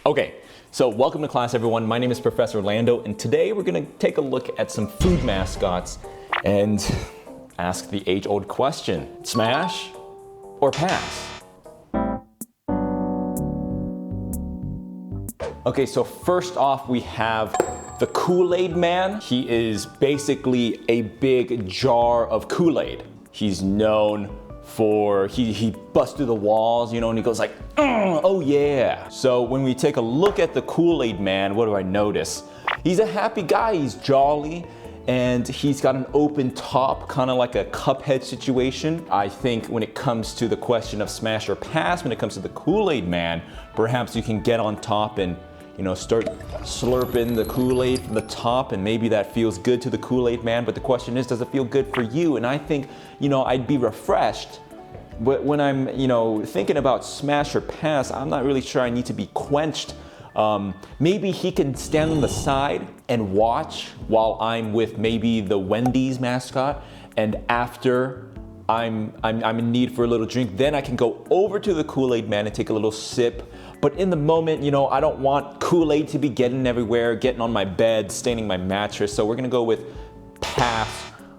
Okay, so welcome to class everyone. My name is Professor Orlando, and today we're gonna take a look at some food mascots and ask the age-old question, smash or pass? Okay, so first off we have the KoolAid Man. He is basically a big jar of Kool-Aid. He's known for, he busts through the walls, you know, and he goes like, oh yeah. So when we take a look at the KoolAid Man, what do I notice? He's a happy guy, he's jolly, and he's got an open top, kind of like a Cuphead situation. I think when it comes to the question of smash or pass, when it comes to the KoolAid Man, perhaps you can get on top and, you know, start slurping the Kool-Aid from the top, and maybe that feels good to the KoolAid Man, but the question is, does it feel good for you? And I think, you know, I'd be refreshed. But when I'm, you know, thinking about smash or pass, I'm not really sure I need to be quenched. Maybe he can stand on the side and watch while I'm with maybe the Wendy's mascot, and after I'm in need for a little drink, then I can go over to the KoolAid Man and take a little sip. But in the moment, you know, I don't want Kool-Aid to be getting everywhere, getting on my bed, staining my mattress. So we're gonna go with pass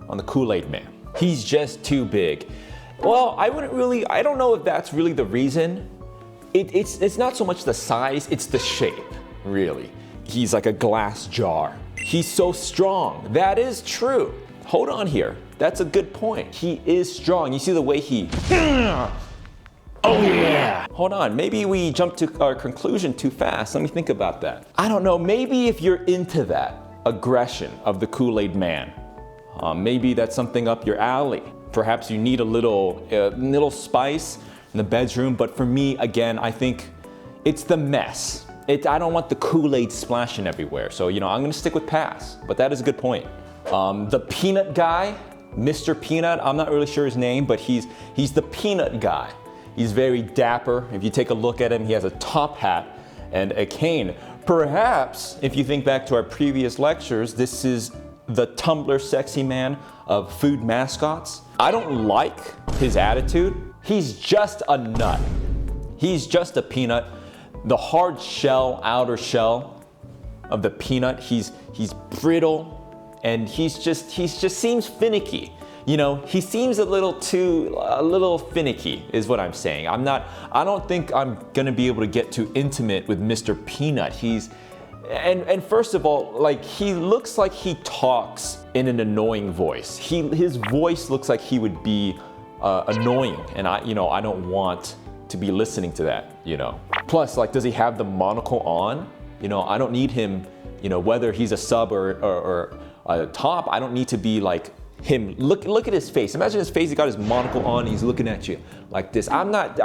on the KoolAid Man. He's just too big. Well, I don't know if that's really the reason. It's not so much the size, it's the shape, really. He's like a glass jar. He's so strong. That is true. Hold on here. That's a good point. He is strong. You see the way he, oh yeah! Hold on, maybe we jumped to our conclusion too fast. Let me think about that. I don't know, maybe if you're into that aggression of the KoolAid Man, maybe that's something up your alley. Perhaps you need a little spice in the bedroom, but for me, again, I think it's the mess. I don't want the Kool-Aid splashing everywhere, so you know, I'm gonna stick with pass, but that is a good point. The peanut guy, Mr. Peanut, I'm not really sure his name, but he's the peanut guy. He's very dapper. If you take a look at him, he has a top hat and a cane. Perhaps, if you think back to our previous lectures, this is the Tumblr sexy man of food mascots. I don't like his attitude. He's just a nut. He's just a peanut. The hard shell, outer shell of the peanut, he's brittle, and he just seems finicky. You know, he seems a little finicky is what I'm saying. I don't think I'm gonna be able to get too intimate with Mr. Peanut. And first of all, like, he looks like he talks in an annoying voice. His voice looks like he would be annoying, and I don't want to be listening to that, you know. Plus, like, does he have the monocle on? You know, I don't need him, you know, whether he's a sub or a top, I don't need to be like him. Look at his face. Imagine his face, he got his monocle on, he's looking at you like this. I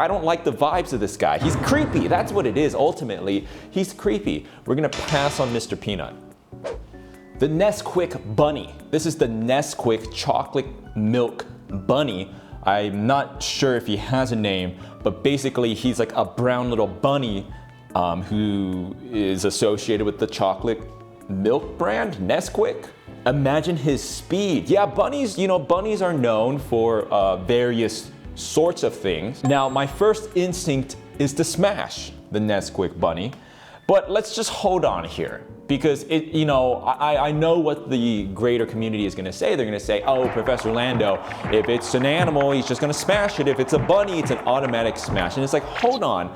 don't like the vibes of this guy. He's creepy, that's what it is ultimately. He's creepy. We're gonna pass on Mr. Peanut. The Nesquik Bunny. This is the Nesquik chocolate milk bunny. I'm not sure if he has a name, but basically he's like a brown little bunny who is associated with the chocolate milk brand, Nesquik. Imagine his speed. Yeah, bunnies are known for various sorts of things. Now, my first instinct is to smash the Nesquik Bunny, but let's just hold on here because I know what the greater community is gonna say. They're gonna say, oh, Professor Orlando, if it's an animal, he's just gonna smash it. If it's a bunny, it's an automatic smash. And it's like, hold on,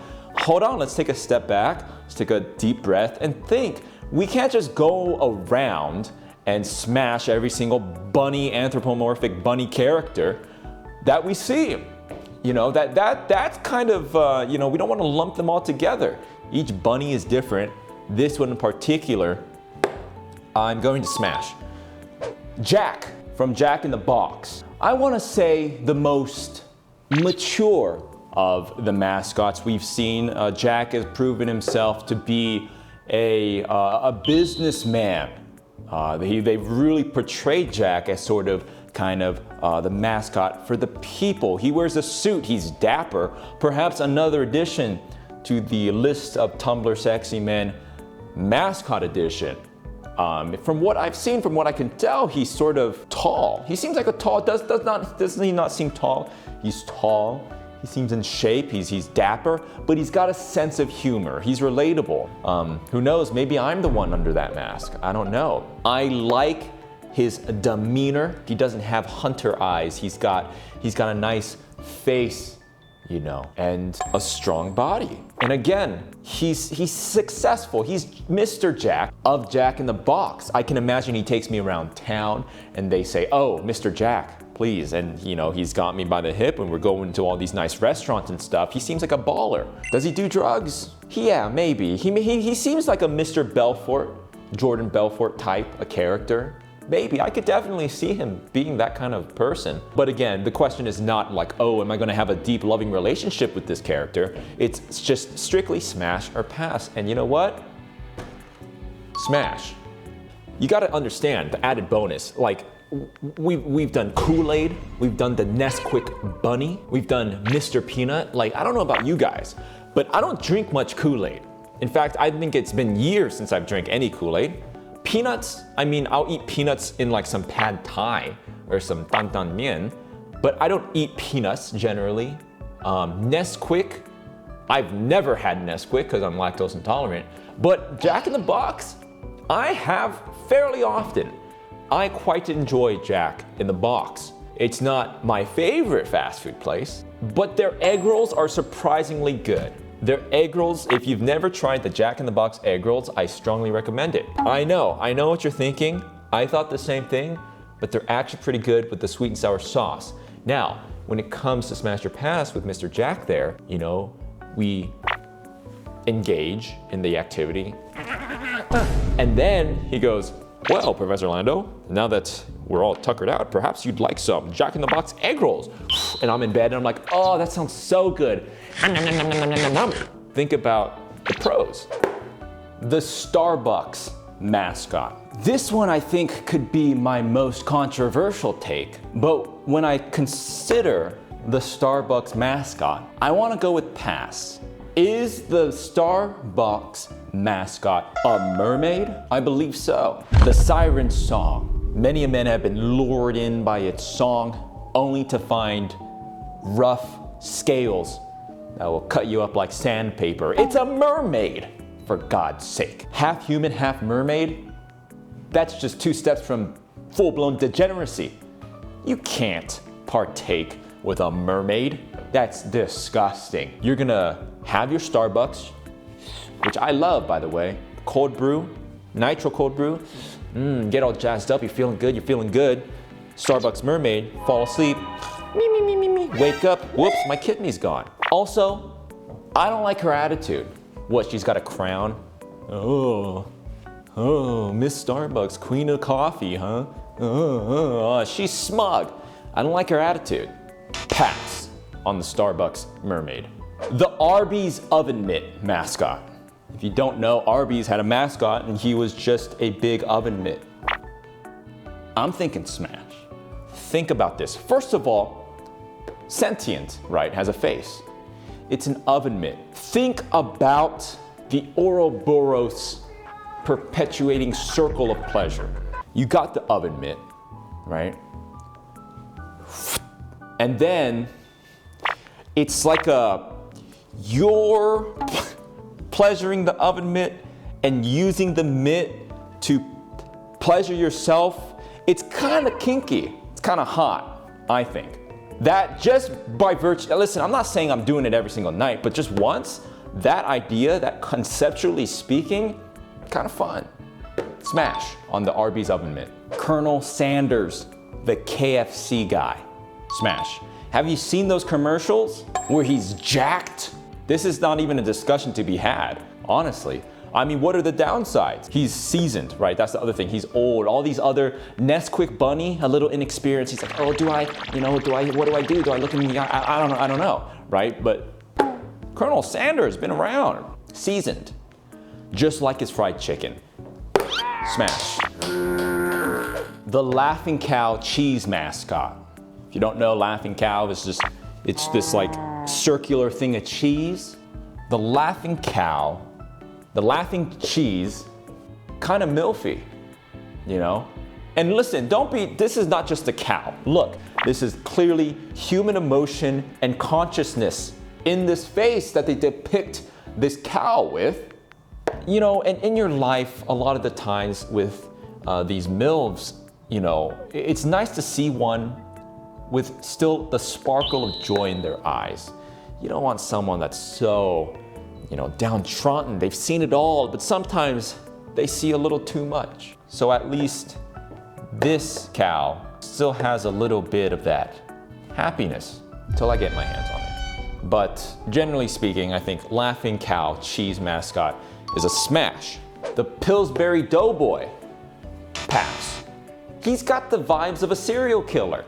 let's take a step back, let's take a deep breath and think. We can't just go around and smash every single bunny, anthropomorphic bunny character that we see. You know, that's kind of, you know, we don't want to lump them all together. Each bunny is different. This one in particular, I'm going to smash. Jack, from Jack in the Box. I want to say the most mature of the mascots we've seen. Jack has proven himself to be a businessman. They've really portrayed Jack as sort of the mascot for the people. He wears a suit, he's dapper. Perhaps another addition to the list of Tumblr sexy men, mascot edition. From what I've seen, from what I can tell, he's sort of tall. He seems like a tall, does he not seem tall? He's tall, He seems in shape, he's dapper, but he's got a sense of humor. He's relatable. Who knows, maybe I'm the one under that mask. I don't know. I like his demeanor. He doesn't have hunter eyes. He's got a nice face, you know, and a strong body. And again, he's successful. He's Mr. Jack of Jack in the Box. I can imagine he takes me around town and they say, "Oh, Mr. Jack, please." And you know, he's got me by the hip and we're going to all these nice restaurants and stuff. He seems like a baller. Does he do drugs? Yeah, maybe. He seems like a Mr. Belfort, Jordan Belfort type, a character. Maybe, I could definitely see him being that kind of person. But again, the question is not like, oh, am I gonna have a deep loving relationship with this character? It's just strictly smash or pass. And you know what? Smash. You gotta understand the added bonus. Like, we've done Kool-Aid, we've done the Nesquik Bunny, we've done Mr. Peanut. Like, I don't know about you guys, but I don't drink much Kool-Aid. In fact, I think it's been years since I've drank any Kool-Aid. Peanuts, I mean, I'll eat peanuts in like some pad thai or some tantan mian, but I don't eat peanuts generally. Nesquik, I've never had Nesquik because I'm lactose intolerant, but Jack in the Box, I have fairly often. I quite enjoy Jack in the Box. It's not my favorite fast food place, but their egg rolls are surprisingly good. Their egg rolls, if you've never tried the Jack in the Box egg rolls, I strongly recommend it. I know what you're thinking. I thought the same thing, but they're actually pretty good with the sweet and sour sauce. Now, when it comes to Smash or Pass with Mr. Jack there, you know, we engage in the activity. And then he goes, "Well, Professor Lando, now that we're all tuckered out, perhaps you'd like some Jack in the Box egg rolls." And I'm in bed and I'm like, "Oh, that sounds so good." Think about the pros. The Starbucks mascot. This one I think could be my most controversial take, but when I consider the Starbucks mascot, I want to go with pass. Is the Starbucks mascot a mermaid? I believe so. The Siren Song. Many a men have been lured in by its song, only to find rough scales that will cut you up like sandpaper. It's a mermaid, for God's sake. Half human, half mermaid? That's just 2 steps from full-blown degeneracy. You can't partake with a mermaid. That's disgusting. You're gonna have your Starbucks, which I love, by the way. Cold brew, nitro cold brew. Get all jazzed up, you're feeling good. Starbucks mermaid, fall asleep. Me. Wake up, whoops, my kidney's gone. Also, I don't like her attitude. What, she's got a crown? Oh, Miss Starbucks, queen of coffee, huh? She's smug. I don't like her attitude. Pass on the Starbucks mermaid. The Arbys oven mitt mascot. If you don't know, Arbys had a mascot and he was just a big oven mitt. I'm thinking smash. Think about this. First of all, sentient, right, has a face. It's an oven mitt. Think about the Ouroboros perpetuating circle of pleasure. You got the oven mitt, right? And then it's like you're pleasuring the oven mitt and using the mitt to pleasure yourself. It's kind of kinky. It's kind of hot, I think. That just by virtue, listen, I'm not saying I'm doing it every single night, but just once, that idea, that conceptually speaking, kind of fun. Smash on the Arby's oven mitt. Colonel Sanders, the KFC guy. Smash. Have you seen those commercials where he's jacked? This is not even a discussion to be had, honestly. I mean, what are the downsides? He's seasoned, right? That's the other thing. He's old. All these other Nesquik Bunny, a little inexperienced. He's like, oh, what do I do? Do I look in the eye? I don't know, right? But Colonel Sanders, been around, seasoned, just like his fried chicken. Smash. The Laughing Cow cheese mascot. If you don't know, Laughing Cow is just, it's this like circular thing of cheese. The Laughing Cow, the laughing cheese, kind of milfy, you know? And listen, this is not just a cow. Look, this is clearly human emotion and consciousness in this face that they depict this cow with. You know, and in your life, a lot of the times with these MILFs, you know, it's nice to see one with still the sparkle of joy in their eyes. You don't want someone that's so, you know, downtrodden. They've seen it all, but sometimes they see a little too much. So at least this cow still has a little bit of that happiness until I get my hands on it. But generally speaking, I think Laughing Cow Cheese Mascot is a smash. The Pillsbury Doughboy, pass. He's got the vibes of a serial killer.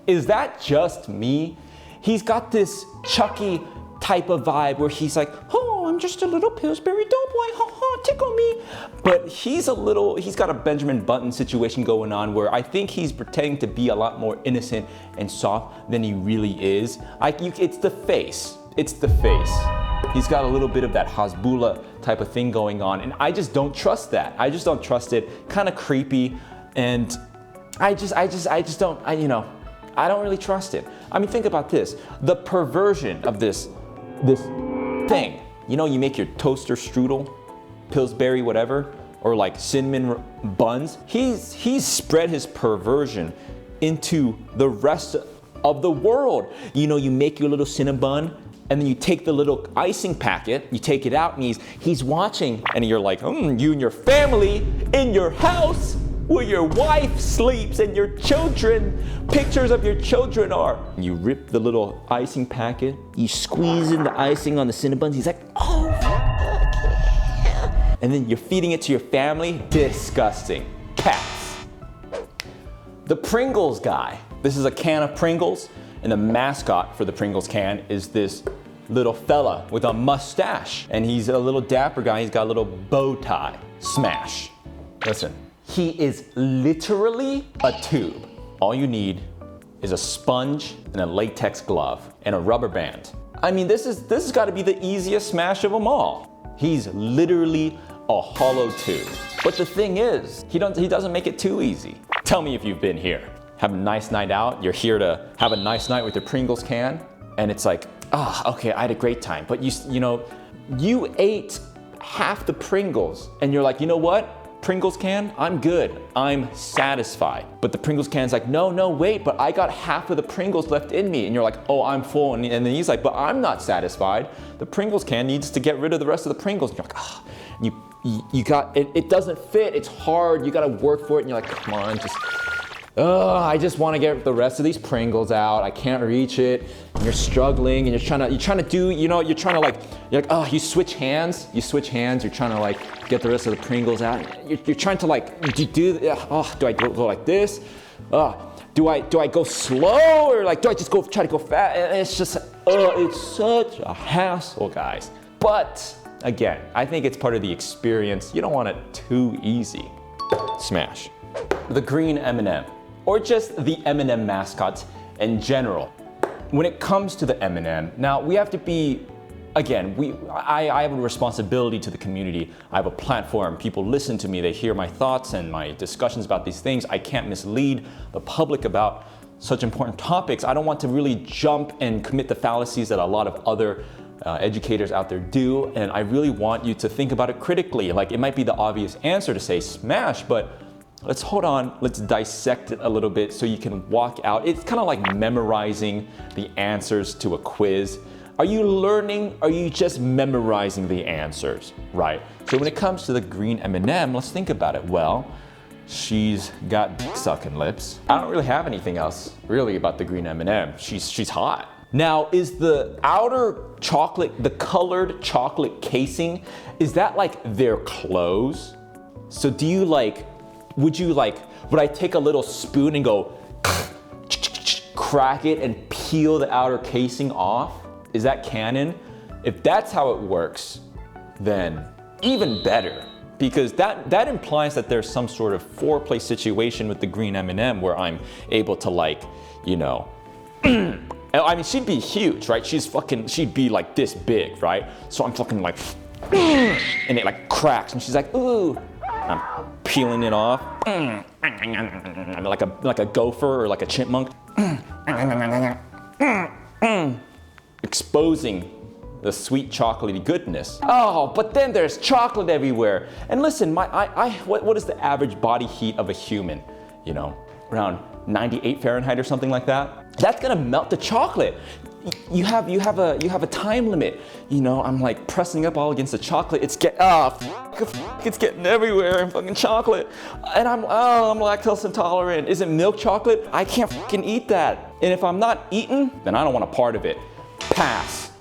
Is that just me? He's got this Chucky type of vibe where he's like, oh, I'm just a little Pillsbury Doughboy, ha ha, tickle me. But he's got a Benjamin Button situation going on where I think he's pretending to be a lot more innocent and soft than he really is. It's the face, it's the face. He's got a little bit of that Hasbulla type of thing going on, and I just don't trust that. I just don't trust it, kind of creepy, and I don't really trust it. I mean, think about this. The perversion of this thing. You know, you make your toaster strudel, Pillsbury whatever, or like cinnamon buns. He's spread his perversion into the rest of the world. You know, you make your little cinnabon, and then you take the little icing packet, you take it out, and he's watching, and you're like, you and your family in your house where your wife sleeps and your children, pictures of your children are. You rip the little icing packet, you squeeze in the icing on the Cinnabons, he's like, oh, fuck yeah. And then you're feeding it to your family. Disgusting. Pass. The Pringles Guy. This is a can of Pringles, and the mascot for the Pringles can is this little fella with a mustache. And he's a little dapper guy, he's got a little bow tie. Smash. Listen. He is literally a tube. All you need is a sponge and a latex glove and a rubber band. I mean, this has got to be the easiest smash of them all. He's literally a hollow tube. But the thing is, he doesn't make it too easy. Tell me if you've been here. Have a nice night out. You're here to have a nice night with your Pringles can, and it's like, okay, I had a great time. But you ate half the Pringles, and you're like, you know what? Pringles can, I'm good, I'm satisfied. But the Pringles can's like, no, wait, but I got half of the Pringles left in me. And you're like, oh, I'm full. And then he's like, but I'm not satisfied. The Pringles can needs to get rid of the rest of the Pringles. And you're like, you got, it doesn't fit, it's hard, you gotta work for it. And you're like, come on, I just wanna get the rest of these Pringles out. I can't reach it. And you're struggling, and you're trying to do, you switch hands, you're trying to like get the rest of the Pringles out. You're trying to like, do I go like this? Do I go slow, or like, do I just try to go fast? And it's just, it's such a hassle, guys. But again, I think it's part of the experience. You don't want it too easy. Smash. The green Eminem, or just the Eminem mascots in general. When it comes to the Eminem, now we have to be, again, I have a responsibility to the community. I have a platform. People listen to me. They hear my thoughts and my discussions about these things. I can't mislead the public about such important topics. I don't want to really jump and commit the fallacies that a lot of other educators out there do. And I really want you to think about it critically. Like, it might be the obvious answer to say smash, but let's hold on, let's dissect it a little bit so you can walk out. It's kind of like memorizing the answers to a quiz. Are you learning? Or are you just memorizing the answers, right? So when it comes to the green M&M, let's think about it. Well, she's got dick-sucking lips. I don't really have anything else really about the green M&M. She's hot. Now, is the outer chocolate, the colored chocolate casing, is that like their clothes? So do you like, would I take a little spoon and go crack it and peel the outer casing off? Is that canon? If that's how it works, then even better. Because that implies that there's some sort of foreplay situation with the green M&M where I'm able to I mean, she'd be huge, right? She'd be like this big, right? So I'm fucking like, and it like cracks, and she's like, ooh, I'm peeling it off. Like a gopher or like a chipmunk. Exposing the sweet chocolatey goodness. Oh, but then there's chocolate everywhere. And listen, what is the average body heat of a human? You know, around 98 Fahrenheit or something like that. That's gonna melt the chocolate. You have a time limit. You know, I'm like pressing up all against the chocolate. It's getting everywhere in fucking chocolate. And I'm lactose intolerant. Is it milk chocolate? I can't fucking eat that. And if I'm not eating, then I don't want a part of it. Pass.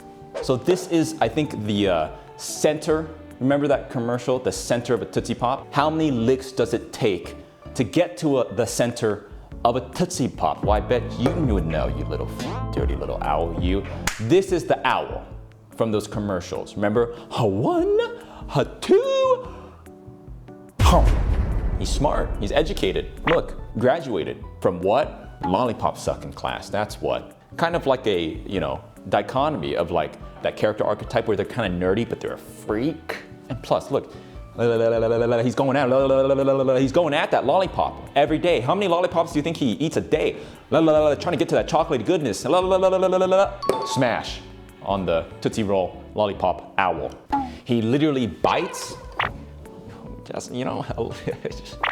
So this is, I think, the center. Remember that commercial, the center of a Tootsie Pop? How many licks does it take to get to the center of a Tootsie Pop? Well, I bet you would know, you little dirty little owl, you. This is the owl from those commercials. Remember? A one, a two, pum. He's smart, he's educated. Look, graduated from what? Lollipop sucking class, that's what. Kind of like a, you know, dichotomy of like that character archetype where they're kind of nerdy, but they're a freak. And plus, look, he's going at that lollipop every day. How many lollipops do you think he eats a day? Trying to get to that chocolatey goodness. Smash on the Tootsie Roll Lollipop Owl. He literally bites. Just, you know, a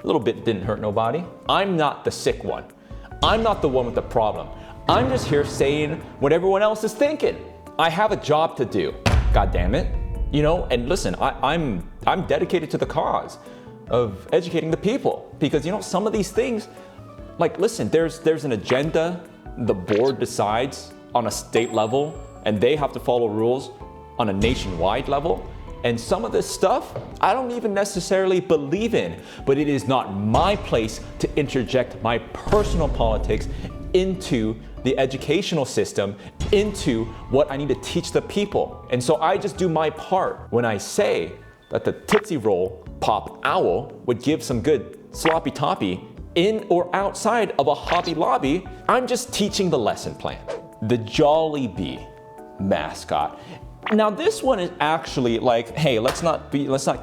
little bit didn't hurt nobody. I'm not the sick one. I'm not the one with the problem. I'm just here saying what everyone else is thinking. I have a job to do, God damn it. You know, and listen, I'm dedicated to the cause of educating the people, because you know, some of these things, like listen, there's an agenda, the board decides on a state level, and they have to follow rules on a nationwide level. And some of this stuff, I don't even necessarily believe in, but it is not my place to interject my personal politics into the educational system, into what I need to teach the people. And so I just do my part when I say that the Tootsie Roll Pop Owl would give some good sloppy toppy in or outside of a Hobby Lobby. I'm just teaching the lesson plan. The Jollibee mascot. Now this one is actually like, hey, let's not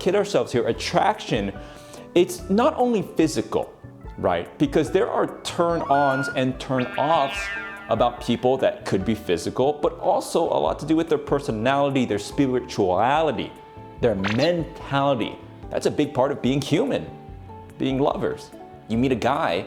kid ourselves here. Attraction, it's not only physical, right? Because there are turn-ons and turn-offs about people that could be physical, but also a lot to do with their personality, their spirituality, their mentality. That's a big part of being human, being lovers. You meet a guy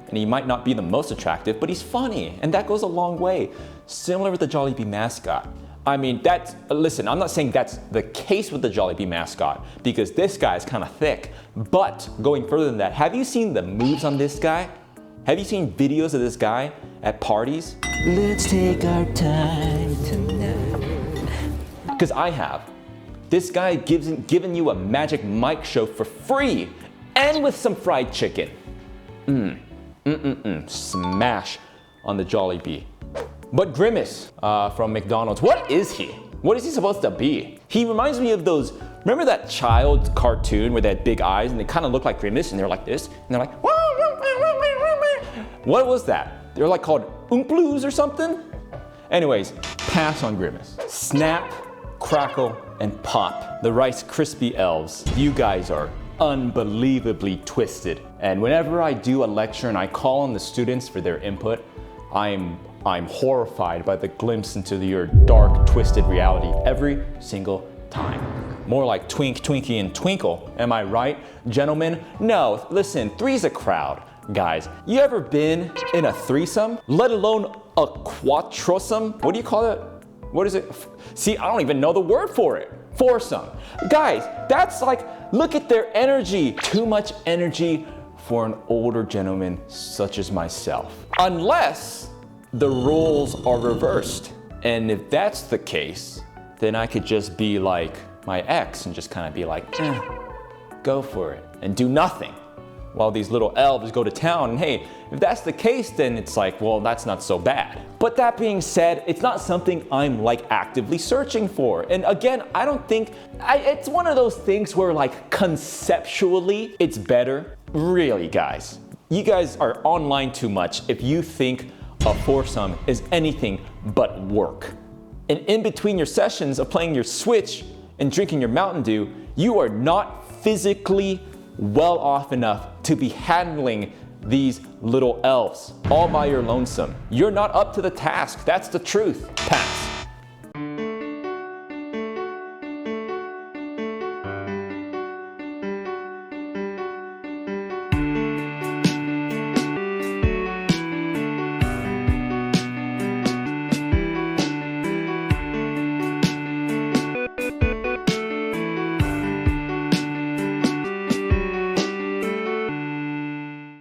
and he might not be the most attractive, but he's funny, and that goes a long way. Similar with the Jollibee mascot. I mean, listen, I'm not saying that's the case with the Jollibee mascot, because this guy is kind of thick, but going further than that, have you seen the moves on this guy? Have you seen videos of this guy at parties? Let's take our time tonight. Because I have. This guy giving you a Magic Mike show for free, and with some fried chicken. Smash on the Jollibee. But Grimace from McDonald's, what is he? What is he supposed to be? He reminds me of those, remember that child cartoon where they had big eyes and they kind of look like Grimace and they're like this? And they're like, what was that? They're like called Oompa-Loos or something? Anyways, pass on Grimace. Snap, crackle, and pop. The Rice Krispie Elves. You guys are unbelievably twisted. And whenever I do a lecture and I call on the students for their input, I'm horrified by the glimpse into your dark, twisted reality every single time. More like Twink, Twinkie, and Twinkle. Am I right, gentlemen? No, listen, three's a crowd. Guys, you ever been in a threesome? Let alone a quattrosome? What do you call it? What is it? See, I don't even know the word for it. Foursome. Guys, that's like, look at their energy. Too much energy for an older gentleman such as myself. Unless the roles are reversed. And if that's the case, then I could just be like my ex and just kind of be like, go for it, and do nothing while these little elves go to town. And hey, if that's the case, then it's like, well, that's not so bad. But that being said, it's not something I'm like actively searching for. And again, I don't think, it's one of those things where like conceptually it's better. Really, guys, you guys are online too much if you think a foursome is anything but work. And in between your sessions of playing your Switch and drinking your Mountain Dew, you are not physically well off enough to be handling these little elves all by your lonesome. You're not up to the task, that's the truth. Pass.